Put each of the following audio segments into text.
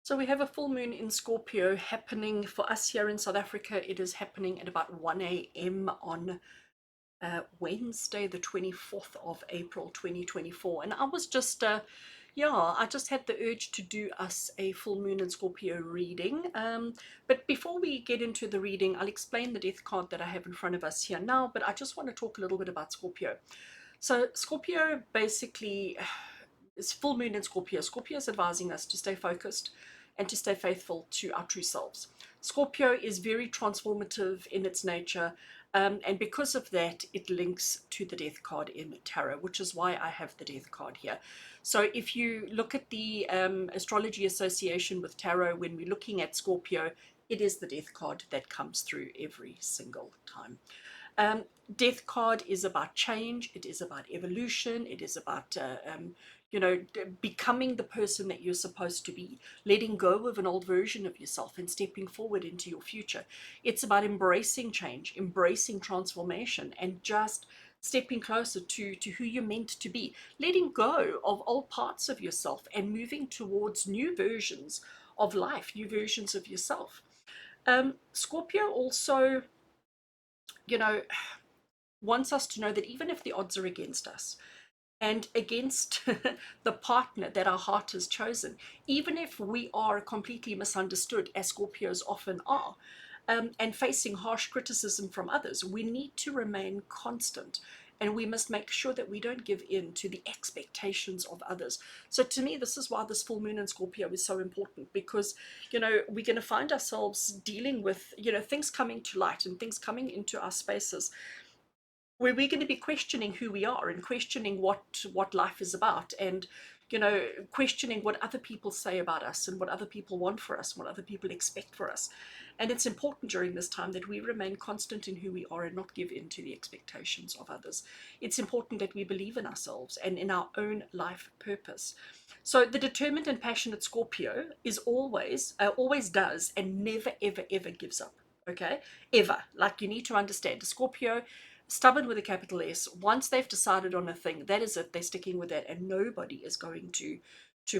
So we have a full moon in Scorpio happening for us here in South Africa. It is happening at about 1 a.m. on Wednesday, the 24th of April, 2024. And I was just, I just had the urge to do us a full moon in Scorpio reading. But before we get into the reading, I'll explain the death card that I have in front of us here now. But I just want to talk a little bit about Scorpio. So Scorpio basically is full moon in Scorpio. Scorpio is advising us to stay focused and to stay faithful to our true selves. Scorpio is very transformative in its nature, and because of that, it links to the death card in tarot, which is why I have the death card here. So if you look at the astrology association with tarot, when we're looking at Scorpio, it is the death card that comes through every single time. Um, Death card is about change. It is about evolution. It is about becoming the person that you're supposed to be, letting go of an old version of yourself and stepping forward into your future. It's about embracing change, embracing transformation, and just stepping closer to who you're meant to be, letting go of old parts of yourself and moving towards new versions of life, new versions of yourself. Scorpio also, you know, wants us to know that even if the odds are against us and against the partner that our heart has chosen, even if we are completely misunderstood, as Scorpios often are, and facing harsh criticism from others, we need to remain constant, and we must make sure that we don't give in to the expectations of others. So to me, this is why this full moon in Scorpio is so important, because we're going to find ourselves dealing with things coming to light and things coming into our spaces where we're going to be questioning who we are and questioning what life is about, and questioning what other people say about us and what other people want for us, what other people expect for us. And it's important during this time that we remain constant in who we are and not give in to the expectations of others. It's important that we believe in ourselves and in our own life purpose. So the determined and passionate Scorpio is always does, and never ever ever gives up. Okay, ever. Like, you need to understand, Scorpio, stubborn with a capital S, once they've decided on a thing, that is it. They're sticking with it, and nobody is going to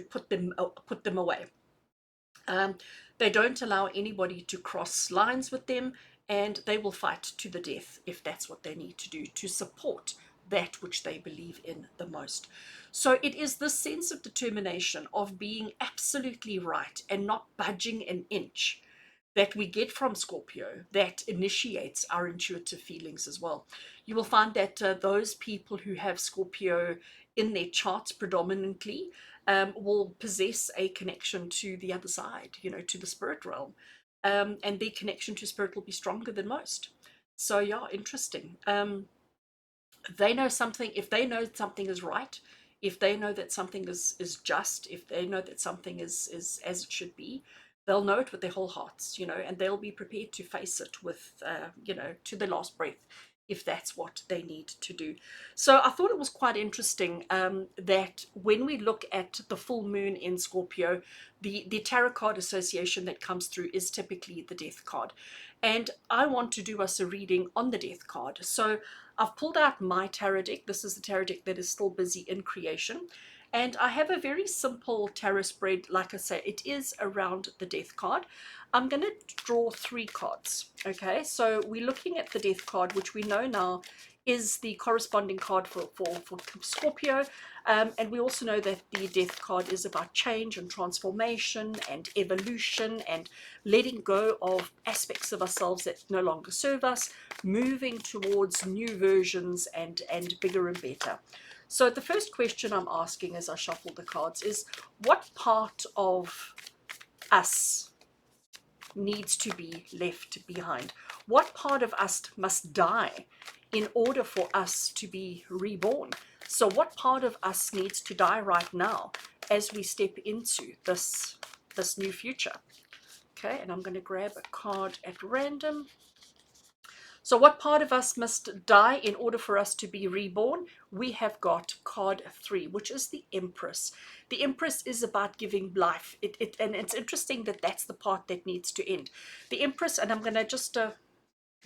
put them away. um, they don't allow anybody to cross lines with them, and they will fight to the death if that's what they need to do to support that which they believe in the most. So it is this sense of determination of being absolutely right and not budging an inch that we get from Scorpio that initiates our intuitive feelings as well. You will find that those people who have Scorpio in their charts predominantly will possess a connection to the other side, to the spirit realm. And their connection to spirit will be stronger than most. So yeah, interesting. They know something, if they know something is right, if they know that something is just, if they know that something is as it should be, they'll know it with their whole hearts, and they'll be prepared to face it with to the last breath, if that's what they need to do. So I thought it was quite interesting that when we look at the full moon in Scorpio, the tarot card association that comes through is typically the death card. And I want to do us a reading on the death card. So I've pulled out my tarot deck. This is the tarot deck that is still busy in creation. And I have a very simple tarot spread. Like I say, it is around the death card. I'm going to draw 3 cards. Okay, so we're looking at the death card, which we know now is the corresponding card for Scorpio. And we also know that the death card is about change and transformation and evolution and letting go of aspects of ourselves that no longer serve us, moving towards new versions and bigger and better. So the first question I'm asking as I shuffle the cards is, what part of us needs to be left behind? What part of us must die in order for us to be reborn? So what part of us needs to die right now as we step into this new future? Okay, and I'm going to grab a card at random. So what part of us must die in order for us to be reborn? We have got card 3, which is the Empress. The Empress is about giving life. And it's interesting that that's the part that needs to end. The Empress, and I'm going to just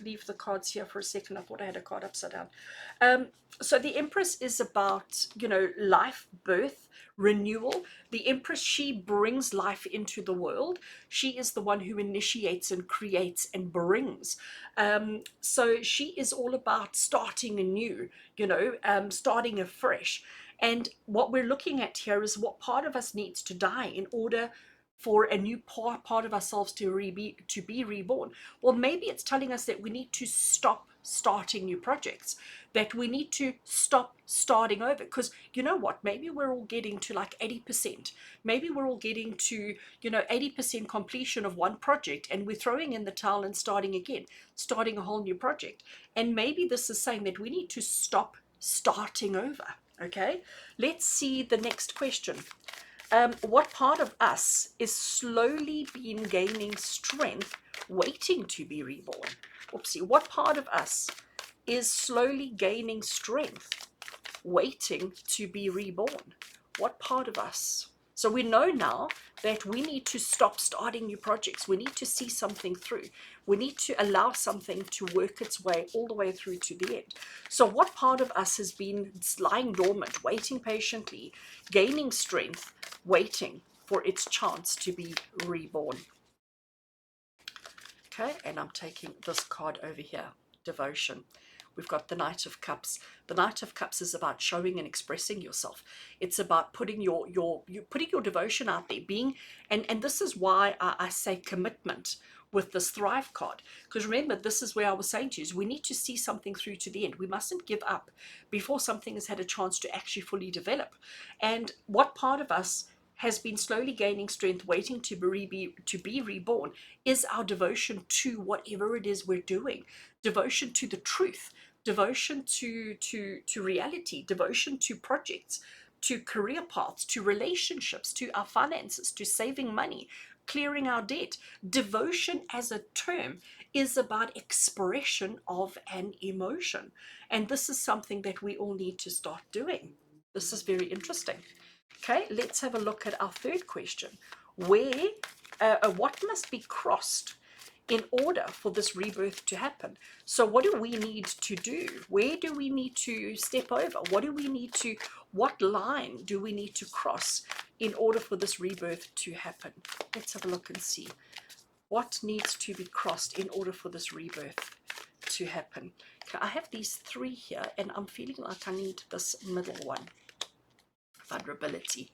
leave the cards here for a second. I thought I had a card upside down. So the Empress is about, life, birth, renewal. The Empress, she brings life into the world. She is the one who initiates and creates and brings. So she is all about starting anew, starting afresh. And what we're looking at here is what part of us needs to die in order for a new part of ourselves to be reborn. Well, maybe it's telling us that we need to stop starting new projects, that we need to stop starting over, because you know what, maybe we're all getting to like 80%, maybe we're all getting to 80% completion of one project, and we're throwing in the towel and starting again, starting a whole new project. And maybe this is saying that we need to stop starting over. Okay, let's see the next question. What part of us is slowly been gaining strength, waiting to be reborn? Oopsie. What part of us is slowly gaining strength, waiting to be reborn? What part of us? So we know now that we need to stop starting new projects. We need to see something through. We need to allow something to work its way all the way through to the end. So what part of us has been lying dormant, waiting patiently, gaining strength, waiting for its chance to be reborn? Okay, and I'm taking this card over here, devotion. We've got the Knight of Cups. The Knight of Cups is about showing and expressing yourself. It's about putting your devotion out there, being, and this is why I say commitment with this Thrive card. Because remember, this is where I was saying to you, is we need to see something through to the end. We mustn't give up before something has had a chance to actually fully develop. And what part of us has been slowly gaining strength, waiting to be reborn, is our devotion to whatever it is we're doing, devotion to the truth, devotion to reality, devotion to projects, to career paths, to relationships, to our finances, to saving money, clearing our debt. Devotion as a term is about expression of an emotion, and this is something that we all need to start doing. This is very interesting. Okay, let's have a look at our third question. What must be crossed in order for this rebirth to happen? So what do we need to do? Where do we need to step over? What line do we need to cross in order for this rebirth to happen? Let's have a look and see. What needs to be crossed in order for this rebirth to happen? Okay, I have these three here, and I'm feeling like I need this middle one. Vulnerability.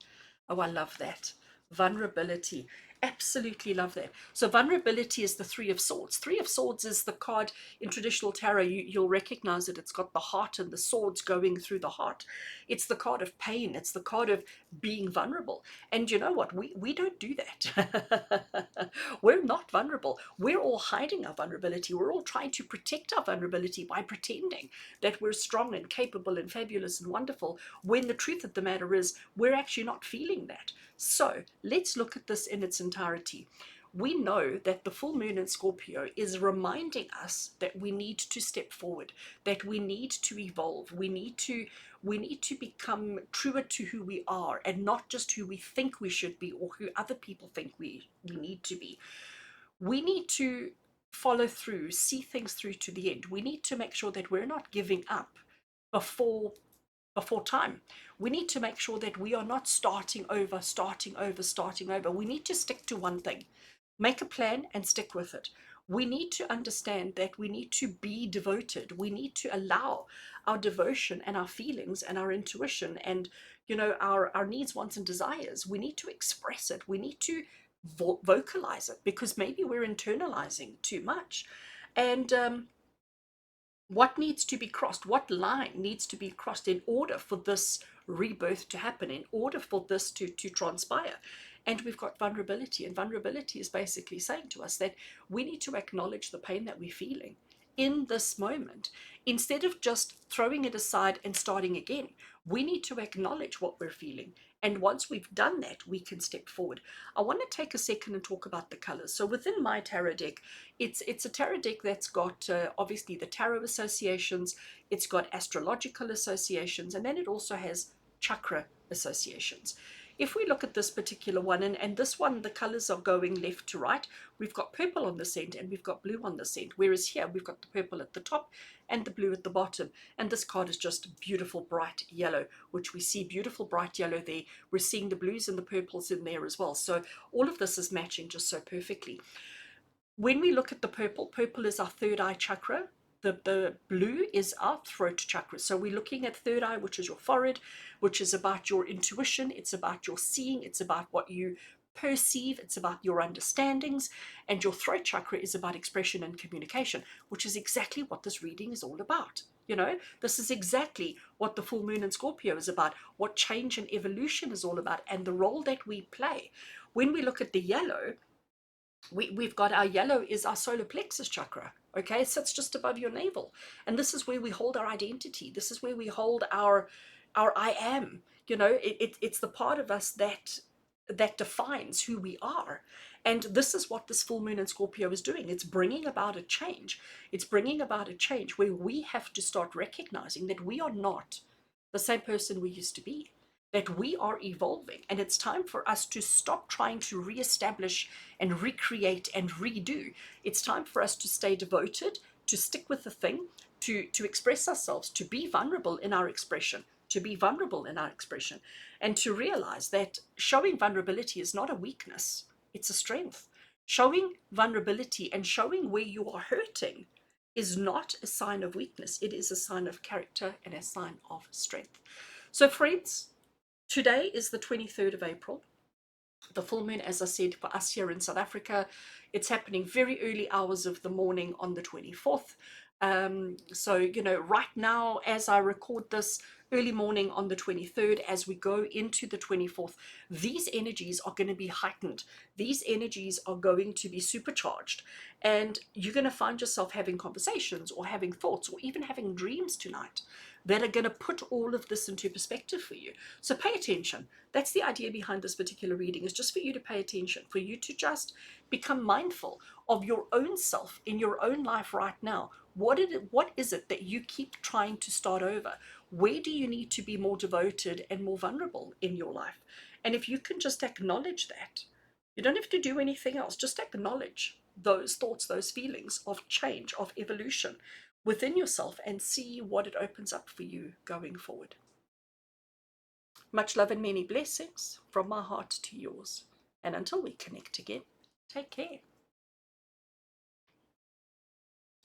Oh, I love that. Vulnerability. Absolutely love that. So vulnerability is the Three of Swords. Three of Swords is the card in traditional tarot. You'll recognize it. It's got the heart and the swords going through the heart. It's the card of pain. It's the card of being vulnerable. And you know what? We don't do that. We're not vulnerable. We're all hiding our vulnerability. We're all trying to protect our vulnerability by pretending that we're strong and capable and fabulous and wonderful, when the truth of the matter is we're actually not feeling that. So let's look at this in its entirety. We know that the full moon in Scorpio is reminding us that we need to step forward, that we need to evolve, we need to become truer to who we are, and not just who we think we should be or who other people think we need to be. We need to follow through, see things through to the end. We need to make sure that we're not giving up before time. We need to make sure that we are not starting over. We need to stick to one thing. Make a plan and stick with it. We need to understand that we need to be devoted. We need to allow our devotion and our feelings and our intuition and our needs, wants, and desires. We need to express it. We need to vocalize it, because maybe we're internalizing too much. And what needs to be crossed? What line needs to be crossed in order for this rebirth to happen, in order for this to transpire? And we've got vulnerability, and vulnerability is basically saying to us that we need to acknowledge the pain that we're feeling in this moment. Instead of just throwing it aside and starting again, we need to acknowledge what we're feeling. And once we've done that, we can step forward. I want to take a second and talk about the colors. So within my tarot deck, it's a tarot deck that's got obviously the tarot associations, it's got astrological associations, and then it also has chakra associations. if we look at this particular one, and this one, the colors are going left to right. We've got purple on this end and we've got blue on this end, whereas here we've got the purple at the top and the blue at the bottom. And this card is just beautiful bright yellow, which we see beautiful bright yellow there. We're seeing the blues and the purples in there as well. So all of this is matching just so perfectly. When we look at the purple, purple is our third eye chakra. The blue is our throat chakra. So we're looking at third eye, which is your forehead, which is about your intuition. It's about your seeing. It's about what you perceive. It's about your understandings. And your throat chakra is about expression and communication, which is exactly what this reading is all about. You know, this is exactly what the full moon in Scorpio is about, what change and evolution is all about, and the role that we play. When we look at the yellow, we've got our yellow is our solar plexus chakra. Okay, it sits just above your navel, and this is where we hold our identity. This is where we hold our I am. You know, it's the part of us that defines who we are. And this is what this full moon in Scorpio is doing. It's bringing about a change. It's bringing about a change where we have to start recognizing that we are not the same person we used to be, that we are evolving, and it's time for us to stop trying to reestablish and recreate and redo. It's time for us to stay devoted, to stick with the thing, to express ourselves, to be vulnerable in our expression, to be vulnerable in our expression, and to realize that showing vulnerability is not a weakness, it's a strength. Showing vulnerability and showing where you are hurting is not a sign of weakness, it is a sign of character and a sign of strength. So friends, today is the 23rd of April. The full moon, as I said, for us here in South Africa, it's happening very early hours of the morning on the 24th. So, you know, right now, as I record this, early morning on the 23rd, as we go into the 24th, these energies are going to be heightened. These energies are going to be supercharged. And you're going to find yourself having conversations or having thoughts or even having dreams tonight that are going to put all of this into perspective for you. So pay attention. That's the idea behind this particular reading, is just for you to pay attention, for you to just become mindful of your own self in your own life right now. What is it that you keep trying to start over? Where do you need to be more devoted and more vulnerable in your life? And if you can just acknowledge that, you don't have to do anything else. Just acknowledge those thoughts, those feelings of change, of evolution within yourself, and see what it opens up for you going forward. Much love and many blessings from my heart to yours. And until we connect again, take care.